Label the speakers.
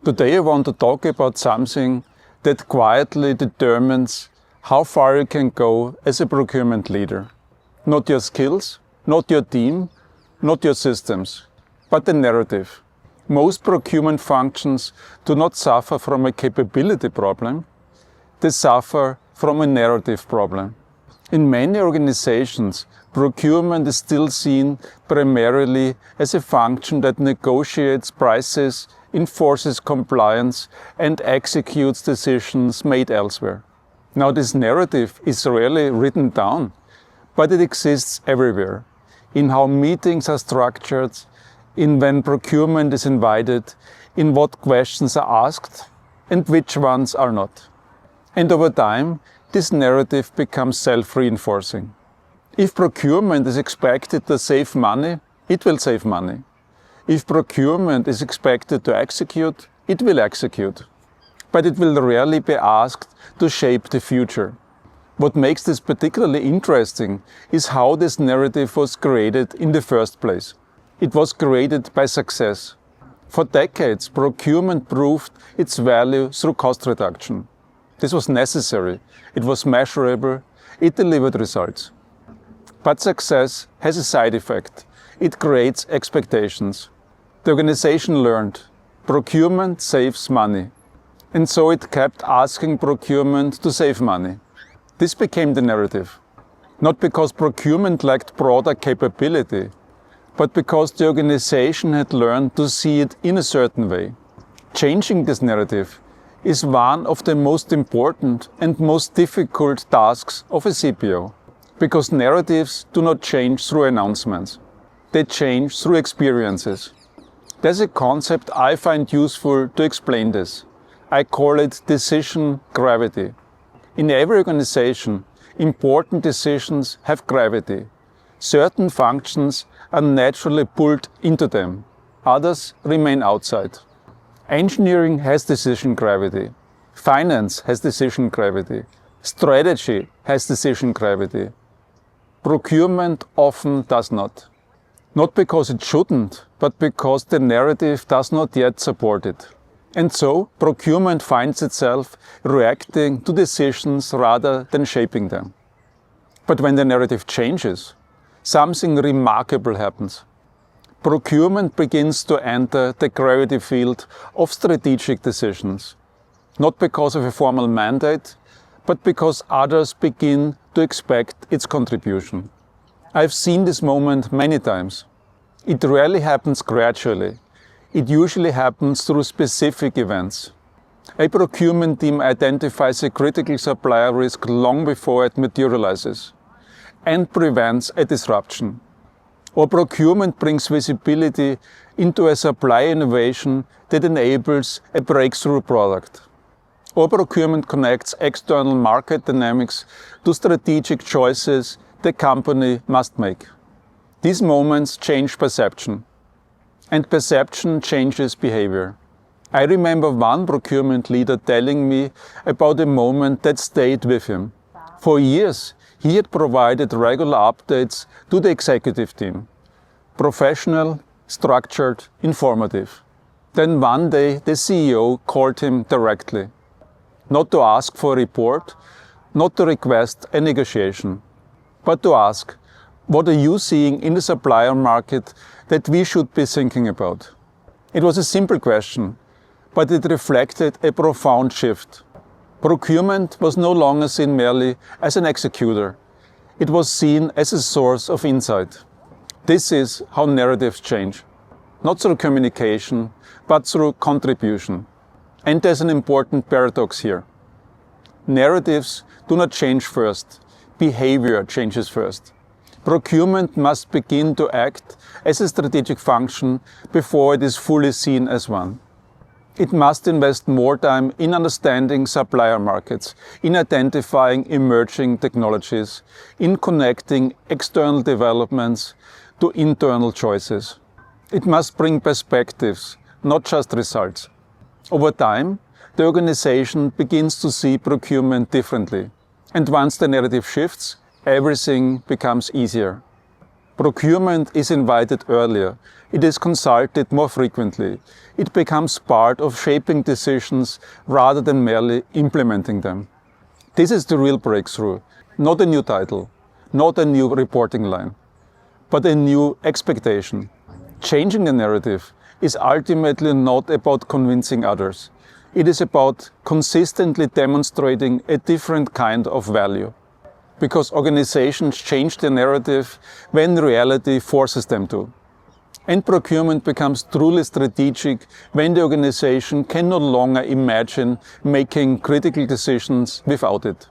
Speaker 1: Today I want to talk about something that quietly determines how far you can go as a procurement leader. Not your skills, not your team, not your systems, but the narrative. Most procurement functions do not suffer from a capability problem, they suffer from a narrative problem. In many organizations, procurement is still seen primarily as a function that negotiates prices, enforces compliance, and executes decisions made elsewhere. Now, this narrative is rarely written down, but it exists everywhere. In how meetings are structured, in when procurement is invited, in what questions are asked, and which ones are not. And over time, this narrative becomes self-reinforcing. If procurement is expected to save money, it will save money. If procurement is expected to execute, it will execute. But it will rarely be asked to shape the future. What makes this particularly interesting is how this narrative was created in the first place. It was created by success. For decades, procurement proved its value through cost reduction. This was necessary, it was measurable, it delivered results. But success has a side effect. It creates expectations. The organization learned, procurement saves money. And so it kept asking procurement to save money. This became the narrative. Not because procurement lacked broader capability, but because the organization had learned to see it in a certain way. Changing this narrative is one of the most important and most difficult tasks of a CPO. Because narratives do not change through announcements. They change through experiences. There's a concept I find useful to explain this. I call it decision gravity. In every organization, important decisions have gravity. Certain functions are naturally pulled into them. Others remain outside. Engineering has decision gravity. Finance has decision gravity. Strategy has decision gravity. Procurement often does not. Not because it shouldn't, but because the narrative does not yet support it. And so, procurement finds itself reacting to decisions rather than shaping them. But when the narrative changes, something remarkable happens. Procurement begins to enter the gravity field of strategic decisions. Not because of a formal mandate, but because others begin to expect its contribution. I've seen this moment many times. It rarely happens gradually. It usually happens through specific events. A procurement team identifies a critical supplier risk long before it materializes and prevents a disruption. Or procurement brings visibility into a supply innovation that enables a breakthrough product. Or procurement connects external market dynamics to strategic choices the company must make. These moments change perception, and perception changes behavior. I remember one procurement leader telling me about a moment that stayed with him. For years, he had provided regular updates to the executive team. Professional, structured, informative. Then one day, the CEO called him directly. Not to ask for a report, not to request a negotiation, but to ask, what are you seeing in the supplier market that we should be thinking about? It was a simple question, but it reflected a profound shift. Procurement was no longer seen merely as an executor. It was seen as a source of insight. This is how narratives change. Not through communication, but through contribution. And there's an important paradox here. Narratives do not change first. Behavior changes first. Procurement must begin to act as a strategic function before it is fully seen as one. It must invest more time in understanding supplier markets, in identifying emerging technologies, in connecting external developments to internal choices. It must bring perspectives, not just results. Over time, the organization begins to see procurement differently. And once the narrative shifts, everything becomes easier. Procurement is invited earlier. It is consulted more frequently. It becomes part of shaping decisions rather than merely implementing them. This is the real breakthrough. Not a new title, not a new reporting line, but a new expectation. Changing the narrative is ultimately not about convincing others. It is about consistently demonstrating a different kind of value. Because organizations change their narrative when reality forces them to. And procurement becomes truly strategic when the organization can no longer imagine making critical decisions without it.